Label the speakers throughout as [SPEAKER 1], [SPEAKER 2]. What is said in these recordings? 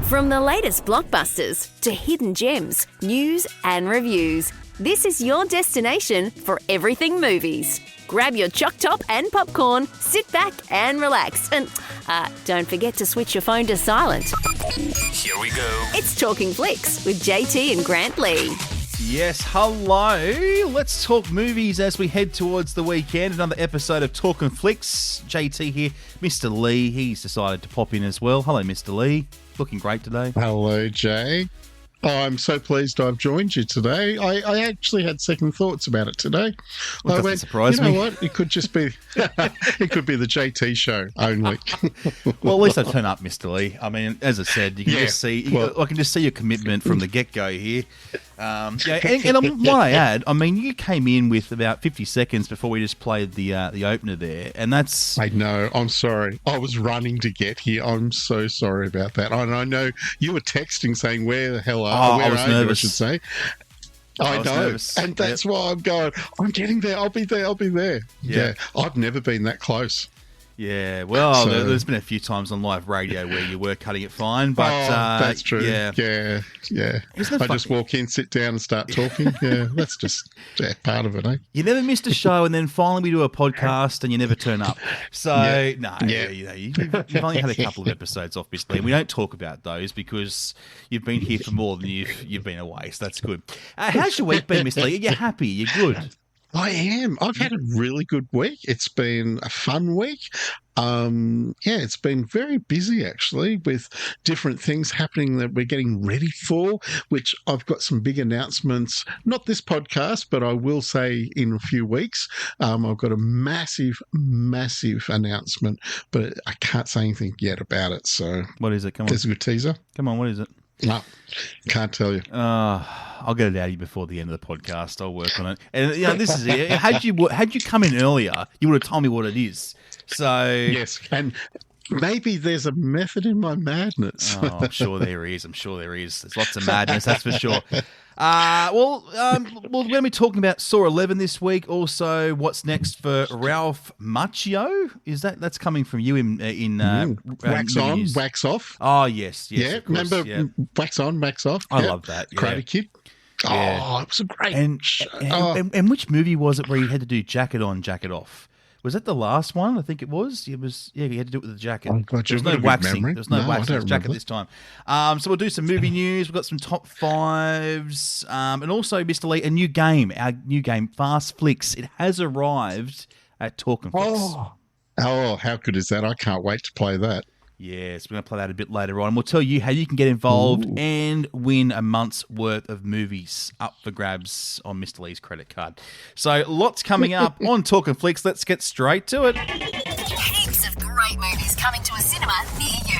[SPEAKER 1] From the latest blockbusters to hidden gems, news and reviews, this is your destination for everything movies. Grab your choc top and popcorn, sit back and relax, and don't forget to switch your phone to silent.
[SPEAKER 2] Here we go.
[SPEAKER 1] It's Talking Flicks with JT and Grant Lee.
[SPEAKER 3] Yes, hello. Let's talk movies as we head towards the weekend. Another episode of Talkin' Flicks. JT here. Mr. Lee, he's decided to pop in as well. Hello, Mr. Lee. Looking great today.
[SPEAKER 4] Hello, Jay. Oh, I'm so pleased I've joined you today. I actually had second thoughts about it today.
[SPEAKER 3] Well,
[SPEAKER 4] I went,
[SPEAKER 3] surprise
[SPEAKER 4] you know
[SPEAKER 3] me.
[SPEAKER 4] what? It could just be, it could be the JT show only.
[SPEAKER 3] Well, at least I turn up, Mr. Lee. I mean, as I said, you can just see. I can just see your commitment from the get-go here. And what I add, I mean, you came in with about 50 seconds before we just played the opener there, and that's.
[SPEAKER 4] I know. I'm sorry. I was running to get here. I'm so sorry about that. And I know you were texting saying, "Where the hell are you?"
[SPEAKER 3] I was nervous.
[SPEAKER 4] I should say. I know,
[SPEAKER 3] nervous.
[SPEAKER 4] and that's why I'm going. I'm getting there. I'll be there. I'll be there. Yeah, I've never been that close.
[SPEAKER 3] Yeah, well, there's been a few times on live radio where you were cutting it fine, but
[SPEAKER 4] that's true. Yeah. I just walk in, sit down, and start talking. Yeah, that's just part of it, eh?
[SPEAKER 3] You never missed a show, and then finally we do a podcast, and you never turn up. So you've only had a couple of episodes off, Mr. Lee. And we don't talk about those because you've been here for more than you've been away. So that's good. How's your week been, Mr. Lee? Are you happy? You're good.
[SPEAKER 4] I am. I've had a really good week. It's been a fun week. It's been very busy actually with different things happening that we're getting ready for, which I've got some big announcements, not this podcast, but I will say in a few weeks. I've got a massive announcement, but I can't say anything yet about it. So
[SPEAKER 3] what is it? Come on.
[SPEAKER 4] There's a good teaser.
[SPEAKER 3] Come on, what is it?
[SPEAKER 4] No, can't tell you.
[SPEAKER 3] I'll get it out of you before the end of the podcast. I'll work on it. And this is it. Had you come in earlier, you would have told me what it is. So
[SPEAKER 4] yes, and maybe there's a method in my madness.
[SPEAKER 3] I'm sure there is. There's lots of madness, that's for sure. We're going to be talking about Saw 11 this week. Also, what's next for Ralph Macchio? That's coming from you in
[SPEAKER 4] Wax On,
[SPEAKER 3] news.
[SPEAKER 4] Wax Off.
[SPEAKER 3] Oh yes,
[SPEAKER 4] yeah.
[SPEAKER 3] Of course,
[SPEAKER 4] remember Wax On, Wax Off?
[SPEAKER 3] I love that. Yeah.
[SPEAKER 4] Karate Kid.
[SPEAKER 3] Yeah.
[SPEAKER 4] Oh, it was a great show.
[SPEAKER 3] And which movie was it where you had to do jacket on, jacket off? Was that the last one? I think it was. You had to do it with the jacket. There's no waxing. There's no waxing with the jacket this time. So we'll do some movie news. We've got some top fives. And also, Mr. Lee, our new game, Fast Flicks. It has arrived at Talkin' Flicks.
[SPEAKER 4] Oh, how good is that? I can't wait to play that.
[SPEAKER 3] Yes, we're going to play that a bit later on. We'll tell you how you can get involved and win a month's worth of movies up for grabs on Mr. Lee's credit card. So lots coming up on Talkin' Flicks. Let's get straight to it.
[SPEAKER 1] Heaps of great movies coming to a cinema near you.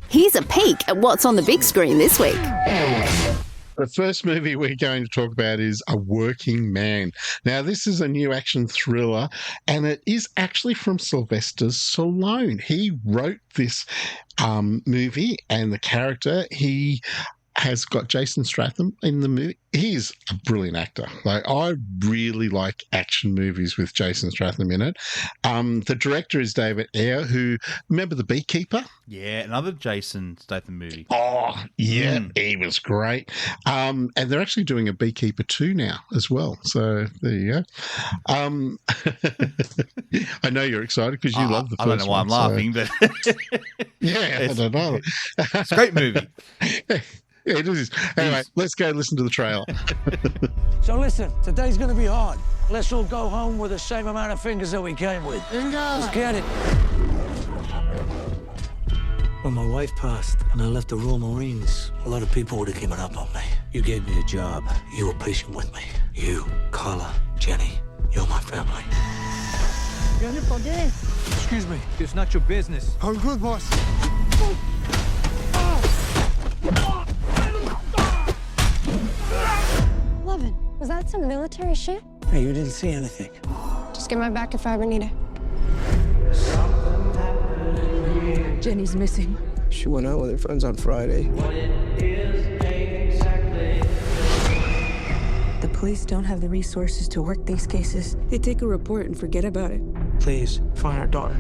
[SPEAKER 1] Here's a peek at what's on the big screen this week.
[SPEAKER 4] The first movie we're going to talk about is A Working Man. Now, this is a new action thriller, and it is actually from Sylvester Stallone. He wrote this movie, and the character, he has got Jason Statham in the movie. He's a brilliant actor. Like, I really like action movies with Jason Statham in it. The director is David Ayer, who, remember The Beekeeper?
[SPEAKER 3] Yeah, another Jason Statham movie.
[SPEAKER 4] Oh, yeah, he was great. And they're actually doing a Beekeeper 2 now as well. So there you go. I know you're excited because you love the first one.
[SPEAKER 3] I don't know why I'm laughing, but...
[SPEAKER 4] yeah, I don't know.
[SPEAKER 3] It's a great movie.
[SPEAKER 4] It is. Anyway, let's go listen to the trailer.
[SPEAKER 5] So listen, today's going to be hard. Let's all go home with the same amount of fingers that we came with. Let's get it. When my wife passed and I left the Royal Marines, a lot of people would have given up on me. You gave me a job. You were patient with me. You, Carla, Jenny, you're my family.
[SPEAKER 6] Excuse me, it's not your business.
[SPEAKER 5] I'm good, boss.
[SPEAKER 7] Levin, was that some military shit?
[SPEAKER 5] Hey, you didn't see anything.
[SPEAKER 7] Just get my back if I ever need it.
[SPEAKER 8] Jenny's missing.
[SPEAKER 5] She went out with her friends on Friday.
[SPEAKER 8] The police don't have the resources to work these cases. They take a report and forget about it.
[SPEAKER 5] Please, find our daughter.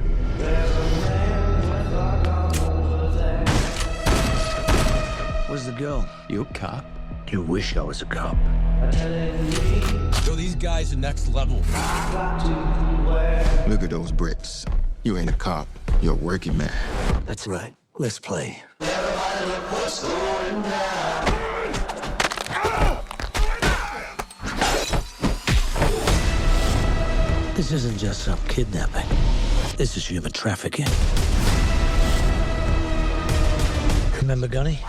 [SPEAKER 5] girl.
[SPEAKER 9] You a cop?
[SPEAKER 5] You wish I was a cop.
[SPEAKER 9] Yo, these guys are next level.
[SPEAKER 10] Look at those bricks. You ain't a cop. You're a working man.
[SPEAKER 5] That's right. Let's play. This isn't just some kidnapping. This is human trafficking. Remember Gunny?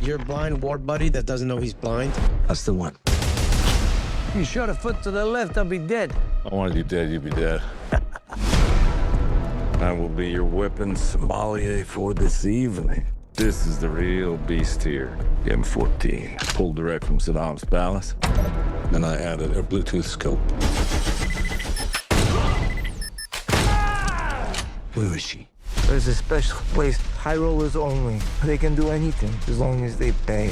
[SPEAKER 11] Your blind ward buddy that doesn't know he's blind?
[SPEAKER 5] That's the one.
[SPEAKER 11] You shot a foot to the left, I'll be dead.
[SPEAKER 12] I wanted you dead, you'd be dead. I will be your weapon sommelier for this evening. This is the real beast here. M14. Pulled direct from Saddam's palace. Then I added a Bluetooth scope.
[SPEAKER 5] Where is she?
[SPEAKER 11] There's a special place, high rollers only. They can do anything as long as they pay.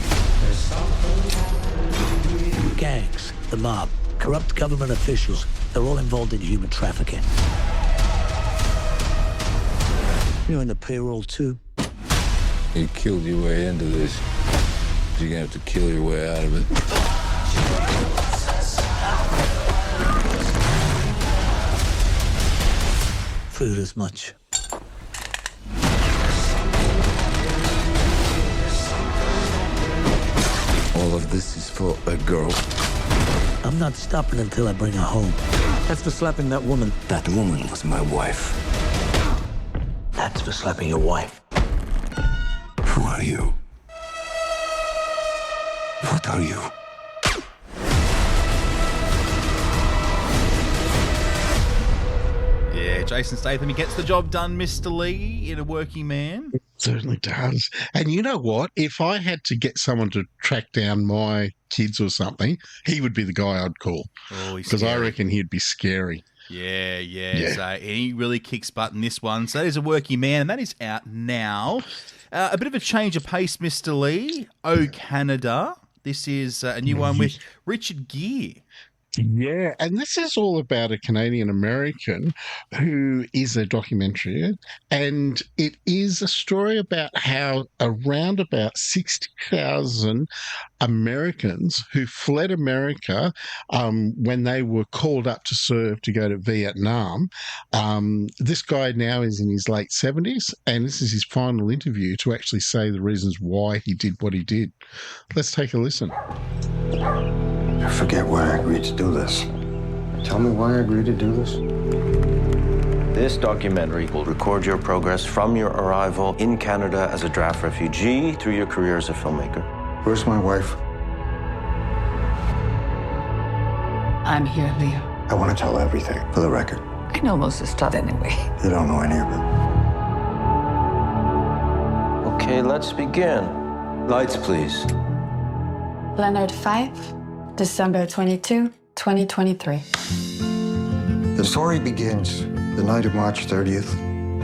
[SPEAKER 5] Gangs, the mob, corrupt government officials, they're all involved in human trafficking. You're in the payroll too.
[SPEAKER 12] You killed your way into this. You're gonna have to kill your way out of it.
[SPEAKER 5] Food as much.
[SPEAKER 12] All of this is for a girl.
[SPEAKER 5] I'm not stopping until I bring her home.
[SPEAKER 11] That's for slapping that woman.
[SPEAKER 5] That woman was my wife. That's for slapping your wife.
[SPEAKER 12] Who are you? What are you?
[SPEAKER 3] Yeah, Jason Statham, he gets the job done, Mr. Lee, in A Working Man.
[SPEAKER 4] It certainly does. And you know what? If I had to get someone to track down my kids or something, he would be the guy I'd call.
[SPEAKER 3] Oh,
[SPEAKER 4] because I reckon he'd be scary.
[SPEAKER 3] Yeah. So he really kicks butt in this one. So that is A Working Man, and that is out now. A bit of a change of pace, Mr. Lee. Oh, Canada. This is a new one with Richard Gere.
[SPEAKER 4] Yeah, and this is all about a Canadian American who is a documentary, and it is a story about how around about 60,000 Americans who fled America when they were called up to serve to go to Vietnam. This guy now is in his late 70s, and this is his final interview to actually say the reasons why he did what he did. Let's take a listen.
[SPEAKER 10] I forget why I agreed to do this. Tell me why I agreed to do this.
[SPEAKER 13] This documentary will record your progress from your arrival in Canada as a draft refugee through your career as a filmmaker.
[SPEAKER 10] Where's my wife?
[SPEAKER 14] I'm here, Leo.
[SPEAKER 10] I want to tell everything, for the record.
[SPEAKER 14] I know most of the stuff anyway.
[SPEAKER 10] You don't know any of it.
[SPEAKER 13] Okay, let's begin. Lights, please.
[SPEAKER 15] Leonard 5, December 22, 2023.
[SPEAKER 10] The story begins the night of March 30th,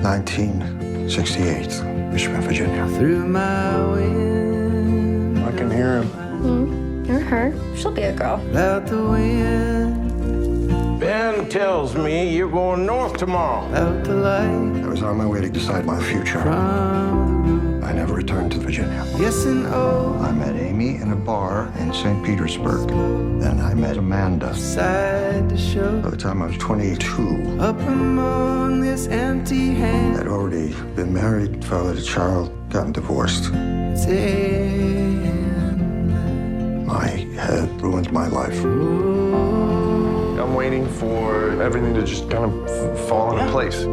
[SPEAKER 10] 1968, Richmond, Virginia.
[SPEAKER 16] Through my wind.
[SPEAKER 10] I can hear him.
[SPEAKER 7] You're her. She'll be a girl.
[SPEAKER 16] Out the wind.
[SPEAKER 17] Ben tells me you're going north tomorrow.
[SPEAKER 16] Out the light.
[SPEAKER 10] I was on my way to decide my future. I never returned to Virginia.
[SPEAKER 16] Yes and oh.
[SPEAKER 10] I met Amy in a bar in St. Petersburg. Then I met Amanda.
[SPEAKER 16] Side to show.
[SPEAKER 10] By the time I was 22.
[SPEAKER 16] Up among this empty hand.
[SPEAKER 10] I'd already been married, fathered a child, gotten divorced.
[SPEAKER 16] It's
[SPEAKER 10] I had ruined my life.
[SPEAKER 18] I'm waiting for everything to just kind of fall into place.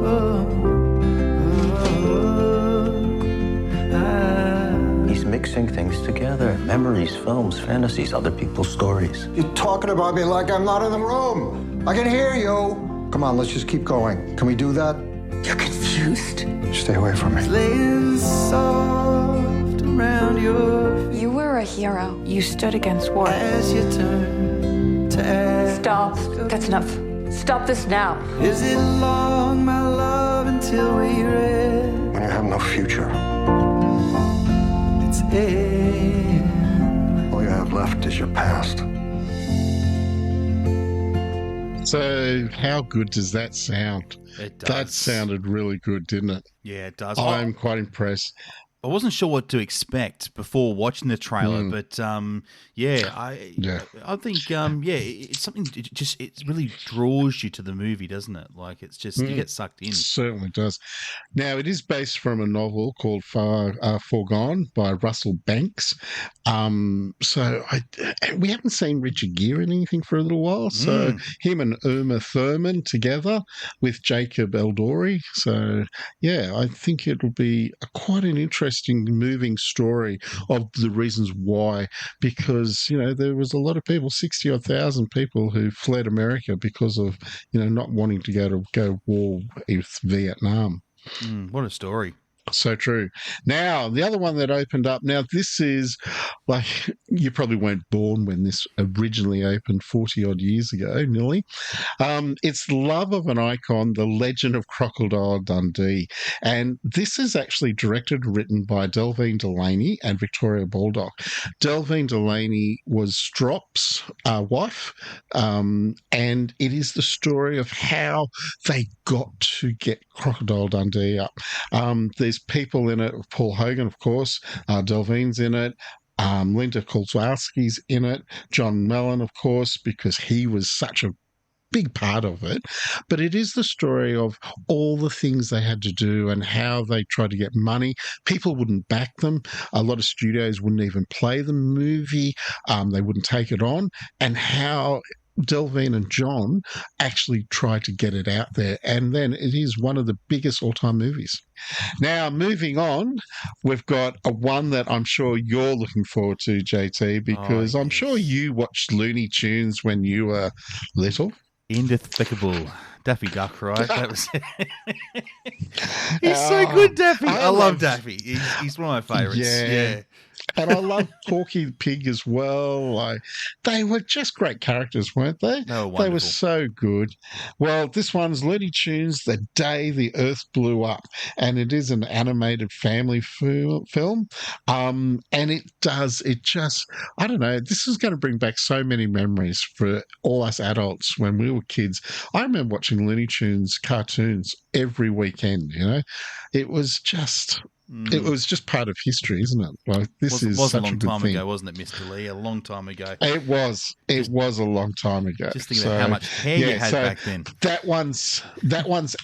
[SPEAKER 13] He's mixing things together. Memories, films, fantasies, other people's stories.
[SPEAKER 10] You're talking about me like I'm not in the room. I can hear you. Come on, let's just keep going. Can we do that?
[SPEAKER 14] You're confused.
[SPEAKER 10] Stay away from me.
[SPEAKER 16] Laying soft around your feet.
[SPEAKER 7] You were a hero.
[SPEAKER 14] You stood against war.
[SPEAKER 16] As you turn to ask.
[SPEAKER 14] Stop. That's enough. Stop this now.
[SPEAKER 16] Is it long, my love, until we rest?
[SPEAKER 10] When you have no future.
[SPEAKER 16] It's
[SPEAKER 10] All you have left is your past.
[SPEAKER 4] So how good does that sound?
[SPEAKER 3] It does.
[SPEAKER 4] That sounded really good, didn't it?
[SPEAKER 3] Yeah, it does.
[SPEAKER 4] I'm quite impressed.
[SPEAKER 3] I wasn't sure what to expect before watching the trailer, but I think it's something. It really draws you to the movie, doesn't it? Like it's just you get sucked in.
[SPEAKER 4] Certainly does. Now it is based from a novel called Foregone by Russell Banks. So we haven't seen Richard Gere in anything for a little while. So him and Uma Thurman together with Jacob Elordi. So yeah, I think it'll be quite an interesting, moving story of the reasons why. Because there was a lot of people, 60,000 people, who fled America because of not wanting to go war with Vietnam.
[SPEAKER 3] What a story.
[SPEAKER 4] So true. Now, the other one that opened up, now this is like, you probably weren't born when this originally opened 40 odd years ago, nearly. It's Love of an Icon, The Legend of Crocodile Dundee. And this is actually directed, written by Delphine Delaney and Victoria Baldock. Delphine Delaney was Strop's wife, and it is the story of how they got to get Crocodile Dundee up. There's people in it, Paul Hogan, of course, Delphine's in it, Linda Kozlowski's in it, John Mellon, of course, because he was such a big part of it. But it is the story of all the things they had to do and how they tried to get money. People wouldn't back them. A lot of studios wouldn't even play the movie. They wouldn't take it on. And how Delphine and John actually tried to get it out there. And then it is one of the biggest all-time movies. Now, moving on, we've got one that I'm sure you're looking forward to, JT, because I'm sure you watched Looney Tunes when you were little.
[SPEAKER 3] Indefatigable. Daffy Duck, right? That was He's so good, Daffy. I love Daffy. He's one of my favourites. Yeah.
[SPEAKER 4] And I love Porky the Pig as well. They were just great characters, weren't they? They were so good. Well, this one's Looney Tunes, The Day the Earth Blew Up. And it is an animated family film. And I don't know, this is going to bring back so many memories for all us adults when we were kids. I remember watching Looney Tunes cartoons every weekend, It was just... It was just part of history, isn't it? Like this is such a long
[SPEAKER 3] time
[SPEAKER 4] thing.
[SPEAKER 3] ago, wasn't it, Mr. Lee? A long time ago.
[SPEAKER 4] It was. It was a long time ago.
[SPEAKER 3] Just think about how much hair you had back then.
[SPEAKER 4] That one's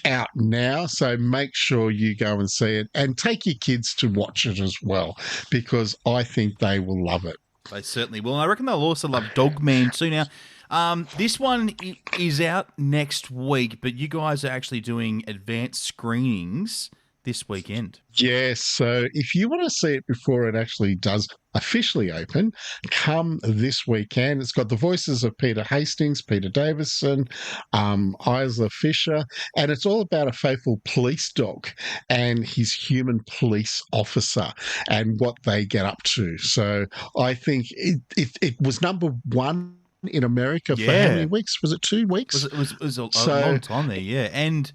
[SPEAKER 4] out now, so make sure you go and see it and take your kids to watch it as well, because I think they will love it.
[SPEAKER 3] They certainly will. And I reckon they'll also love Dogman too. Now, this one is out next week, but you guys are actually doing advanced screenings this weekend.
[SPEAKER 4] Yes, so if you want to see it before it actually does officially open, come this weekend. It's got the voices of Peter Hastings, Peter Davison, Isla Fisher, and it's all about a faithful police dog and his human police officer and what they get up to. So I think it was number one in America for how many weeks? Was it 2 weeks?
[SPEAKER 3] It was a long time there, yeah. And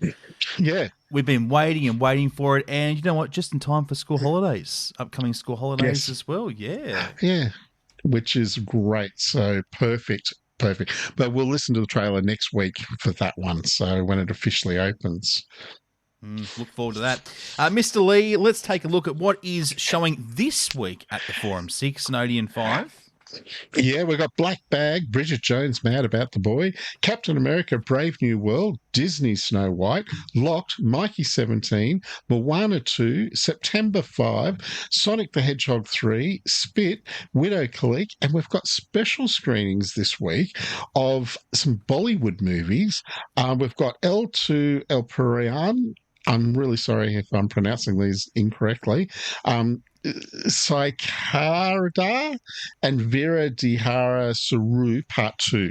[SPEAKER 4] yeah,
[SPEAKER 3] we've been waiting for it. And you know what? Just in time for school holidays, upcoming school holidays as well. Yeah.
[SPEAKER 4] Yeah, which is great. So perfect. But we'll listen to the trailer next week for that one. So when it officially opens.
[SPEAKER 3] Look forward to that. Mr. Lee, let's take a look at what is showing this week at the Forum 6 and Odeon 5.
[SPEAKER 4] Yeah, we've got Black Bag, Bridget Jones, Mad About the Boy, Captain America, Brave New World, Disney Snow White, Locked, Mikey 17, Moana 2, September 5, Sonic the Hedgehog 3, Spit, Widow Clique, and we've got special screenings this week of some Bollywood movies. We've got L2 El Purian. I'm really sorry if I'm pronouncing these incorrectly. Saikarda and Vera Dihara Saru Part 2.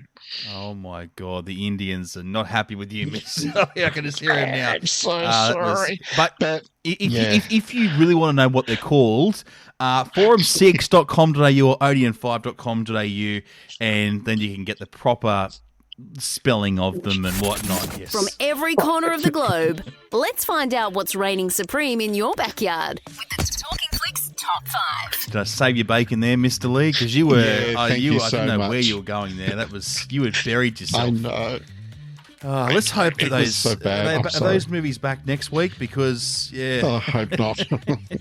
[SPEAKER 3] Oh my God, the Indians are not happy with you, Miss. I can just hear him now.
[SPEAKER 4] I'm so sorry.
[SPEAKER 3] But if you really want to know what they're called, forum6.com.au or odeon5.com.au, and then you can get the proper spelling of them and whatnot. Yes.
[SPEAKER 1] From every corner of the globe, let's find out what's reigning supreme in your backyard with the Talking Flicks Top 5.
[SPEAKER 3] Did I save your bacon there, Mr. Lee? Because you were,
[SPEAKER 4] thank you
[SPEAKER 3] I
[SPEAKER 4] so
[SPEAKER 3] don't know
[SPEAKER 4] much.
[SPEAKER 3] where you were going there. You had buried yourself.
[SPEAKER 4] I know.
[SPEAKER 3] Let's hope that those
[SPEAKER 4] so bad.
[SPEAKER 3] are those movies back next week because
[SPEAKER 4] I hope not.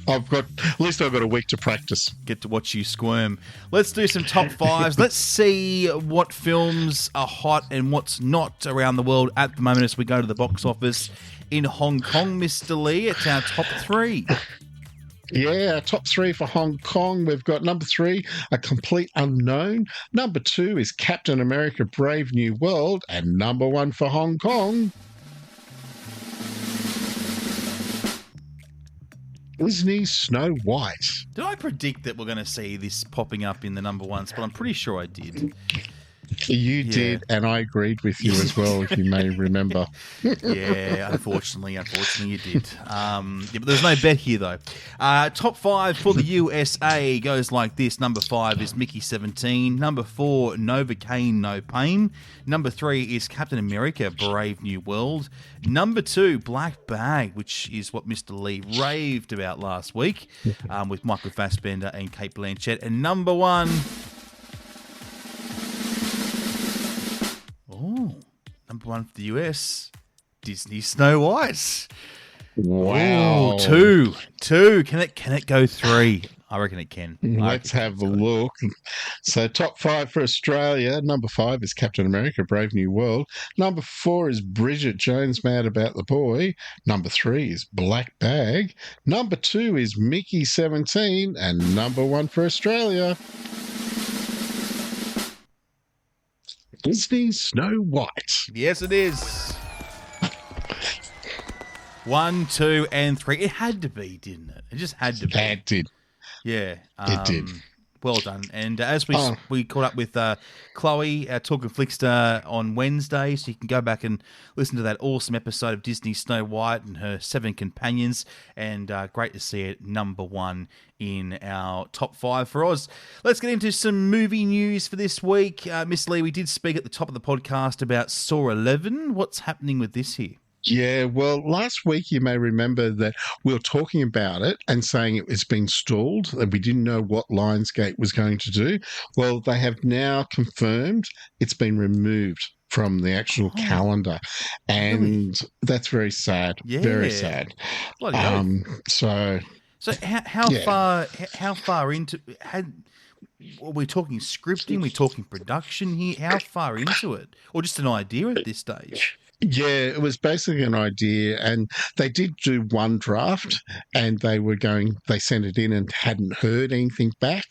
[SPEAKER 4] At least I've got a week to practice.
[SPEAKER 3] Get to watch you squirm. Let's do some top fives. Let's see what films are hot and what's not around the world at the moment as we go to the box office in Hong Kong, Mr. Lee. It's our top 3.
[SPEAKER 4] Yeah, our top 3 for Hong Kong. We've got number 3, A Complete Unknown. Number 2 is Captain America Brave New World. And number 1 for Hong Kong, Disney's Snow White.
[SPEAKER 3] Did I predict that we're going to see this popping up in the number 1 spot? I'm pretty sure I did.
[SPEAKER 4] You did, and I agreed with you as well, if you may remember.
[SPEAKER 3] Yeah, unfortunately you did. But there's no bet here, though. Top 5 for the USA goes like this. Number 5 is Mickey 17. Number 4, Novocaine, No Pain. Number 3 is Captain America, Brave New World. Number 2, Black Bag, which is what Mr. Lee raved about last week with Michael Fassbender and Cate Blanchett. And number 1... number 1 for the US, Disney Snow White.
[SPEAKER 4] Wow.
[SPEAKER 3] Ooh, 2. Can it go 3? I reckon it can.
[SPEAKER 4] Let's have a look. So top 5 for Australia. Number 5 is Captain America, Brave New World. Number 4 is Bridget Jones, Mad About the Boy. Number 3 is Black Bag. Number 2 is Mickey 17. And number 1 for Australia, Disney's Snow White.
[SPEAKER 3] Yes, it is. 1, 2, and 3. It had to be, didn't it? It just had to be.
[SPEAKER 4] It did.
[SPEAKER 3] Yeah.
[SPEAKER 4] It did.
[SPEAKER 3] Well done. And as we caught up with Chloe, our Talkin Flickster, on Wednesday, so you can go back and listen to that awesome episode of Disney Snow White and her 7 companions. And great to see it number 1 in our top 5 for Oz. Let's get into some movie news for this week. Miss Lee, we did speak at the top of the podcast about Saw 11. What's happening with this here?
[SPEAKER 4] Yeah, well, last week you may remember that we were talking about it and saying it's been stalled, that we didn't know what Lionsgate was going to do. Well, they have now confirmed it's been removed from the actual calendar, and that's very sad. Yeah. Very sad. So
[SPEAKER 3] how far into are we talking scripting? We're talking production here. How far into it, or just an idea at this stage?
[SPEAKER 4] Yeah, it was basically an idea, and they did do one draft, and they sent it in and hadn't heard anything back,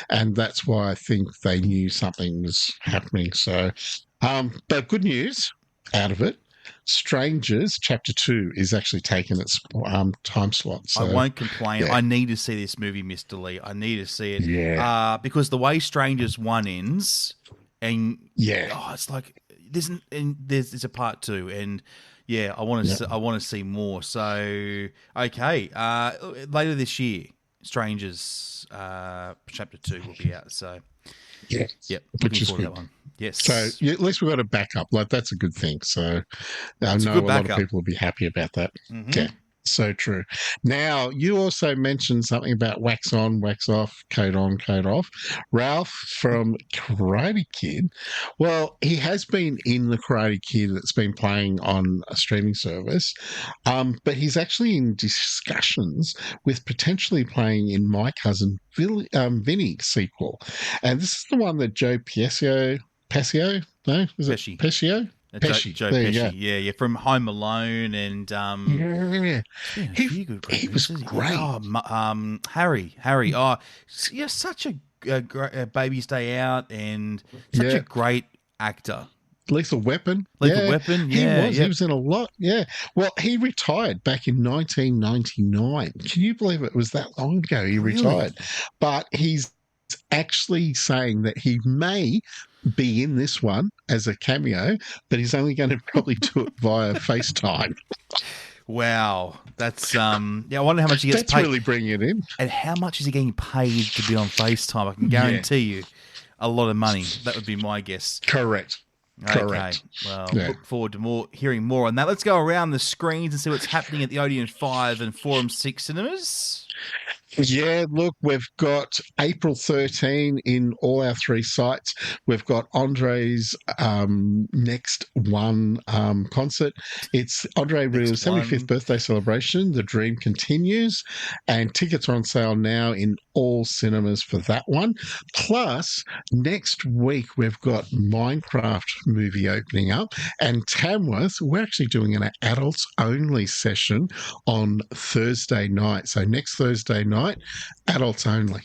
[SPEAKER 4] and that's why I think they knew something was happening. So, but good news out of it. Strangers Chapter 2 is actually taking its time slot. So,
[SPEAKER 3] I won't complain. Yeah. I need to see this movie, Mr. Lee. I need to see it. Yeah. Because the way Strangers 1 ends, and it's like there's a part 2, and I want to see more. So later this year, Strangers Chapter 2 will be out. So looking forward to that one. Yes.
[SPEAKER 4] So at least we've got a backup. Like, that's a good thing. So I know a lot of people will be happy about that. Mm-hmm. Yeah. So true. Now, you also mentioned something about wax on, wax off, coat on, coat off. Ralph from Karate Kid. Well, he has been in the Karate Kid that's been playing on a streaming service, but he's actually in discussions with potentially playing in My Cousin Vinny sequel. And this is the one that Joe Pesci? No? Was it Pesci? Pesci.
[SPEAKER 3] Joe Pesci. Yeah, from Home Alone and
[SPEAKER 4] he was great.
[SPEAKER 3] Oh, Harry. Oh, yeah, such a Baby's Day Out and such a great actor.
[SPEAKER 4] Lethal Weapon.
[SPEAKER 3] Weapon. Yeah,
[SPEAKER 4] he was in a lot. Yeah. Well, he retired back in 1999. Can you believe it was that long ago he retired? But he's actually saying that he may be in this one as a cameo, but he's only going to probably do it via FaceTime.
[SPEAKER 3] Wow, that's I wonder how much he gets paid.
[SPEAKER 4] That's really bringing it in.
[SPEAKER 3] And how much is he getting paid to be on FaceTime? I can guarantee you a lot of money. That would be my guess.
[SPEAKER 4] Correct.
[SPEAKER 3] Okay. Well, look forward to hearing more on that. Let's go around the screens and see what's happening at the Odeon 5 and Forum 6 cinemas.
[SPEAKER 4] Yeah, look, we've got April 13 in all our 3 sites. We've got Andre's next one concert. It's Andre Rieu's 75th birthday celebration. The Dream Continues, and tickets are on sale now in all cinemas for that one. Plus, next week we've got Minecraft movie opening up, and Tamworth, we're actually doing an adults only session on Thursday night. So next Thursday night, adults only.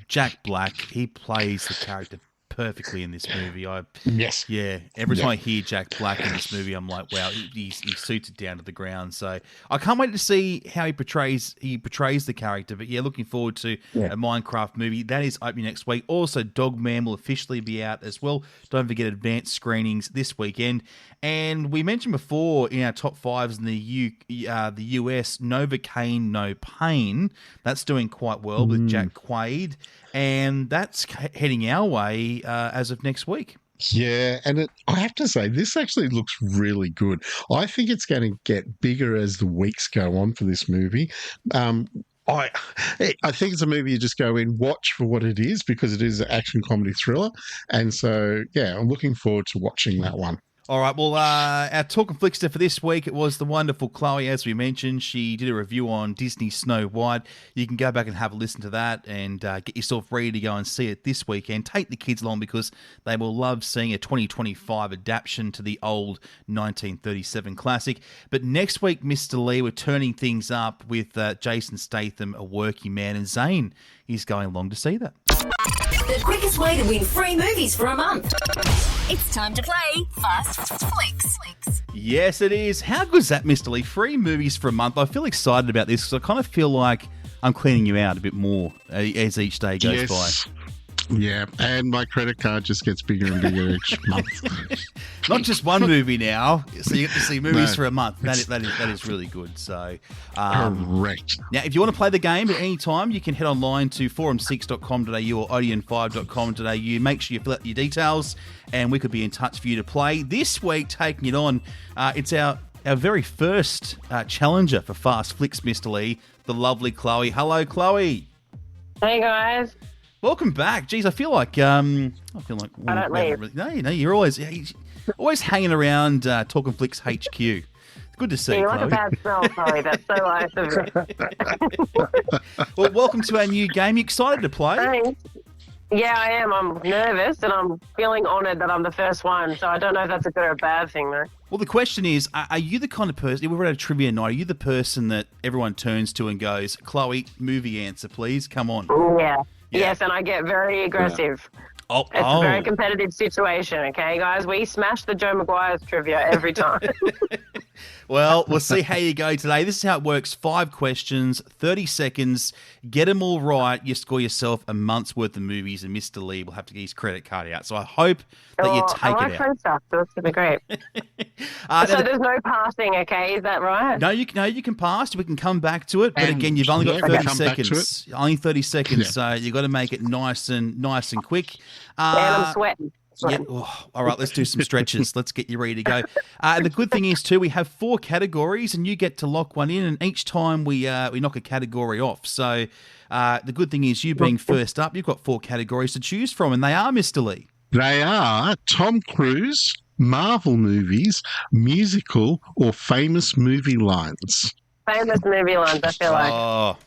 [SPEAKER 3] Jack Black, he plays the character perfectly in this movie.
[SPEAKER 4] Yes.
[SPEAKER 3] Yeah. Every time I hear Jack Black in this movie, I'm like, wow, he suits it down to the ground. So I can't wait to see how he portrays the character. But yeah, looking forward to a Minecraft movie. That is opening next week. Also, Dogman will officially be out as well. Don't forget advanced screenings this weekend. And we mentioned before in our top fives in the US, Novocaine, No Pain. That's doing quite well with Jack Quaid. And that's heading our way as of next week.
[SPEAKER 4] Yeah, and I have to say, this actually looks really good. I think it's going to get bigger as the weeks go on for this movie. I think it's a movie you just go in, watch for what it is, because it is an action comedy thriller. And so, yeah, I'm looking forward to watching that one.
[SPEAKER 3] All right, well, our Talkin' Flickster for this week, it was the wonderful Chloe, as we mentioned. She did a review on Disney Snow White. You can go back and have a listen to that and get yourself ready to go and see it this weekend. Take the kids along because they will love seeing a 2025 adaptation to the old 1937 classic. But next week, Mr. Lee, we're turning things up with Jason Statham, A Working Man, and Zane is going along to see that.
[SPEAKER 1] The quickest way to win free movies for a month. It's time to play Fast Flicks.
[SPEAKER 3] Yes, it is. How good is that, Mr. Lee? Free movies for a month. I feel excited about this because I kind of feel like I'm cleaning you out a bit more as each day goes by.
[SPEAKER 4] Yeah, and my credit card just gets bigger and bigger each month.
[SPEAKER 3] Not just one movie now, so you get to see movies for a month. That is really good. So,
[SPEAKER 4] correct.
[SPEAKER 3] Now, if you want to play the game at any time, you can head online to forum6.com.au or odeon5.com.au. Make sure you fill out your details, and we could be in touch for you to play. This week, taking it on, it's our very first challenger for Fast Flicks, Mr. Lee, the lovely Chloe. Hello, Chloe.
[SPEAKER 19] Hey, guys.
[SPEAKER 3] Welcome back. Geez, I feel like I don't leave. Really, no, you're always hanging around Talkin' Flicks HQ. It's good to see you.
[SPEAKER 19] Like a bad smell, Chloe. That's so nice of you.
[SPEAKER 3] Well, welcome to our new game. You excited to play?
[SPEAKER 19] Thanks. Yeah, I am. I'm nervous and I'm feeling honoured that I'm the first one. So I don't know if that's a good or a bad thing, though.
[SPEAKER 3] Well, the question is, are you the kind of person, if we're at a trivia night, are you the person that everyone turns to and goes, Chloe, movie answer, please, come on.
[SPEAKER 19] Yeah. Yes, and I get very aggressive.
[SPEAKER 3] Yeah.
[SPEAKER 19] It's a very competitive situation, okay, guys? We smash the Joe Maguire's trivia every time.
[SPEAKER 3] Well, we'll see how you go today. This is how it works. 5 questions, 30 seconds. Get them all right. You score yourself a month's worth of movies, and Mr. Lee will have to get his credit card out. So I hope that you take
[SPEAKER 19] I
[SPEAKER 3] it
[SPEAKER 19] like
[SPEAKER 3] out.
[SPEAKER 19] fun stuff, so it's going to be great. So there's no passing, okay? Is that right?
[SPEAKER 3] No, you can pass. We can come back to it. But again, you've only got 30 seconds. Only 30 seconds, so you've got to make it nice and quick.
[SPEAKER 19] And I'm sweating.
[SPEAKER 3] Yeah. Oh, all right, let's do some stretches. Let's get you ready to go. And the good thing is, too, we have 4 categories, and you get to lock one in, and each time we knock a category off. So the good thing is, you being first up, you've got 4 categories to choose from, and they are, Mr. Lee.
[SPEAKER 4] They are Tom Cruise, Marvel movies, musical, or famous movie lines.
[SPEAKER 19] Famous movie lines, I feel like.
[SPEAKER 3] Oh.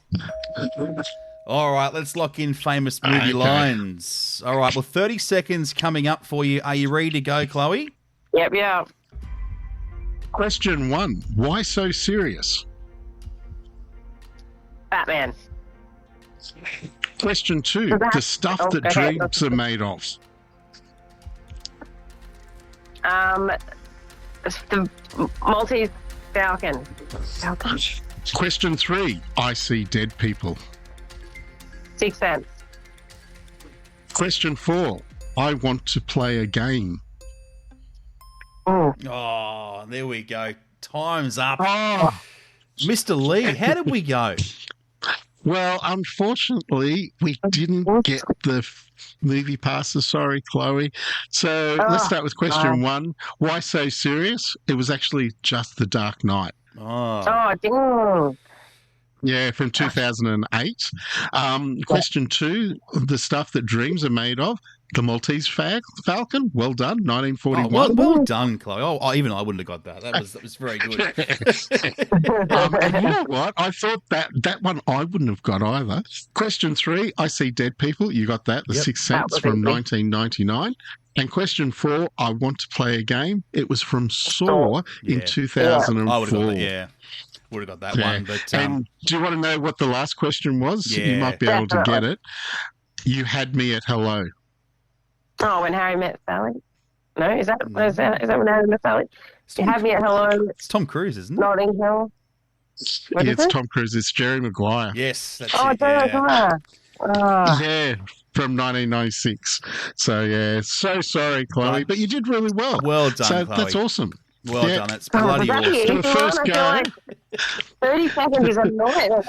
[SPEAKER 3] All right, let's lock in famous movie lines. All right, well, 30 seconds coming up for you. Are you ready to go, Chloe?
[SPEAKER 19] Yep.
[SPEAKER 4] Question 1. Why so serious?
[SPEAKER 19] Batman.
[SPEAKER 4] Question 2. The stuff that dreams are made of.
[SPEAKER 19] The Maltese Falcon.
[SPEAKER 4] Question 3. I see dead people.
[SPEAKER 19] 6 Sense.
[SPEAKER 4] Question 4. I want to play a game.
[SPEAKER 3] Oh, there we go. Time's up. Oh. Mr. Lee, how did we go?
[SPEAKER 4] Well, unfortunately, we didn't get the movie passes. Sorry, Chloe. So let's start with question 1. Why so serious? It was actually just The Dark Knight.
[SPEAKER 19] Oh, damn.
[SPEAKER 4] Yeah, from 2008. Question 2, the stuff that dreams are made of. The Maltese Falcon, well done, 1941.
[SPEAKER 3] Well done, Chloe. Oh, even I wouldn't have got that. That was very good.
[SPEAKER 4] And you know what? I thought that one I wouldn't have got either. Question 3, I See Dead People. You got that. The Sixth Sense from 1999. And question 4, I Want to Play a Game. It was from Saw in 2004.
[SPEAKER 3] I would have got that, would have got that one. But
[SPEAKER 4] and do you want to know what the last question was?
[SPEAKER 3] Yeah.
[SPEAKER 4] You might be able to get it. You Had Me at Hello.
[SPEAKER 19] Oh, When Harry Met Sally? No, is that When Harry Met Sally? You Had Me at Hello.
[SPEAKER 3] It's Tom Cruise, isn't it?
[SPEAKER 19] Notting Hill.
[SPEAKER 4] It's Tom Cruise. It's Jerry Maguire.
[SPEAKER 3] Yes, that's
[SPEAKER 19] it. Jerry Maguire.
[SPEAKER 4] Yeah, from 1996. So, yeah, so sorry, Chloe, but you did really well.
[SPEAKER 3] Well done,
[SPEAKER 4] so
[SPEAKER 3] Chloe.
[SPEAKER 4] That's awesome.
[SPEAKER 3] Well done. That's bloody awesome.
[SPEAKER 19] For the first go. 30 seconds is annoying.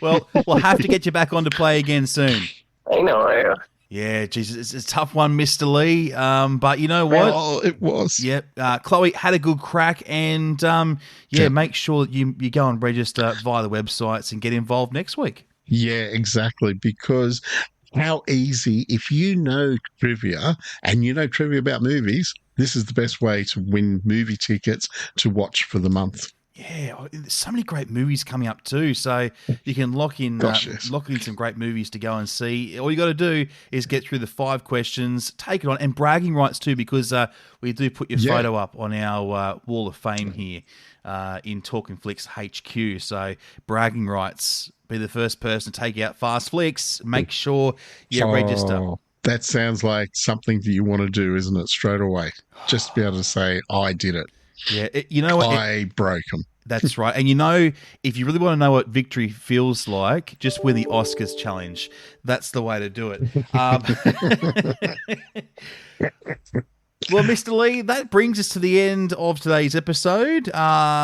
[SPEAKER 3] Well, we'll have to get you back on to play again soon.
[SPEAKER 19] I know.
[SPEAKER 3] Yeah, Jesus, it's a tough one, Mr. Lee. But you know what?
[SPEAKER 4] Oh, it was.
[SPEAKER 3] Yep. Chloe had a good crack, and make sure that you go and register via the websites and get involved next week.
[SPEAKER 4] Yeah, exactly. Because how easy, if you know trivia and you know trivia about movies, this is the best way to win movie tickets to watch for the month.
[SPEAKER 3] Yeah, there's so many great movies coming up too, so you can lock in some great movies to go and see. All you got to do is get through the 5 questions, take it on, and bragging rights too, because we do put your photo up on our wall of fame here in Talkin Flicks HQ. So bragging rights, be the first person to take out Fast Flicks. Make sure you register.
[SPEAKER 4] That sounds like something that you want to do, isn't it? Straight away, just to be able to say, "I did it."
[SPEAKER 3] Yeah, you know what?
[SPEAKER 4] I broke them.
[SPEAKER 3] That's right. And you know, if you really want to know what victory feels like, just win the Oscars challenge. That's the way to do it. Well, Mr. Lee, that brings us to the end of today's episode.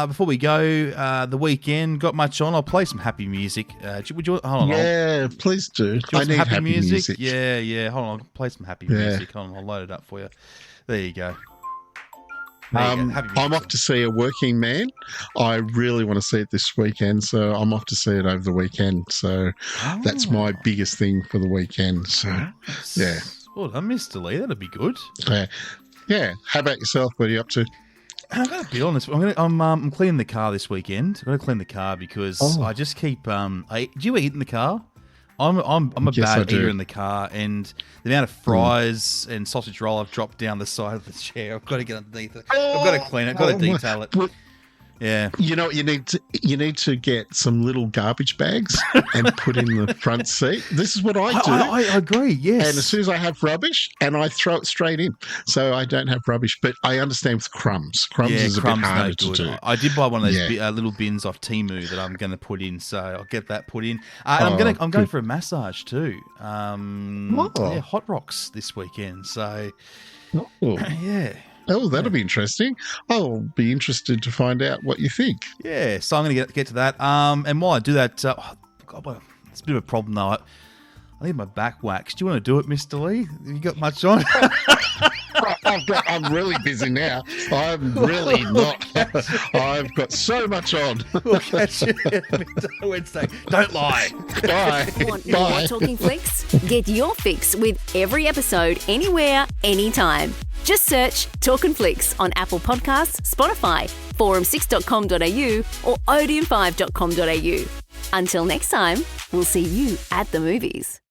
[SPEAKER 3] Before we go, the weekend, got much on? I'll play some happy music. Would you? Hold on.
[SPEAKER 4] Yeah, please do. I need happy music.
[SPEAKER 3] Yeah. Hold on. I'll play some happy music. Hold on. I'll load it up for you. There you go.
[SPEAKER 4] I'm off to see A Working Man. I really want to see it this weekend, so I'm off to see it over the weekend. So that's my biggest thing for the weekend. So, yeah.
[SPEAKER 3] Well done, Mr. Lee. That'd be good.
[SPEAKER 4] Yeah. How about yourself? What are you up to?
[SPEAKER 3] I gotta be honest. I'm cleaning the car this weekend. I gotta clean the car because I just keep. Do you eat in the car? I'm a bad eater in the car, and the amount of fries and sausage roll I've dropped down the side of the chair, I've got to get underneath it. I've got to clean it. I've got to detail it. Yeah.
[SPEAKER 4] You know what you need to get some little garbage bags and put in the front seat. This is what I do.
[SPEAKER 3] I agree, yes.
[SPEAKER 4] And as soon as I have rubbish, and I throw it straight in. So I don't have rubbish. But I understand with crumbs. Crumbs is a bit harder to do.
[SPEAKER 3] I did buy one of those little bins off Temu that I'm going to put in, so I'll get that put in. And I'm going for a massage too. Hot Rocks this weekend. So yeah.
[SPEAKER 4] Oh, that'll be interesting. I'll be interested to find out what you think.
[SPEAKER 3] Yeah, so I'm going to get to that. And while I do that, it's a bit of a problem though. I need my back waxed. Do you want to do it, Mr. Lee? Have you got much on?
[SPEAKER 4] I'm really busy now. I'm really not. I've got so much on.
[SPEAKER 3] We'll catch you Wednesday. Don't lie.
[SPEAKER 4] Bye.
[SPEAKER 1] Want more Talking Flicks? Get your fix with every episode, anywhere, anytime. Just search Talkin Flicks on Apple Podcasts, Spotify, forum6.com.au or odeon5.com.au. Until next time, we'll see you at the movies.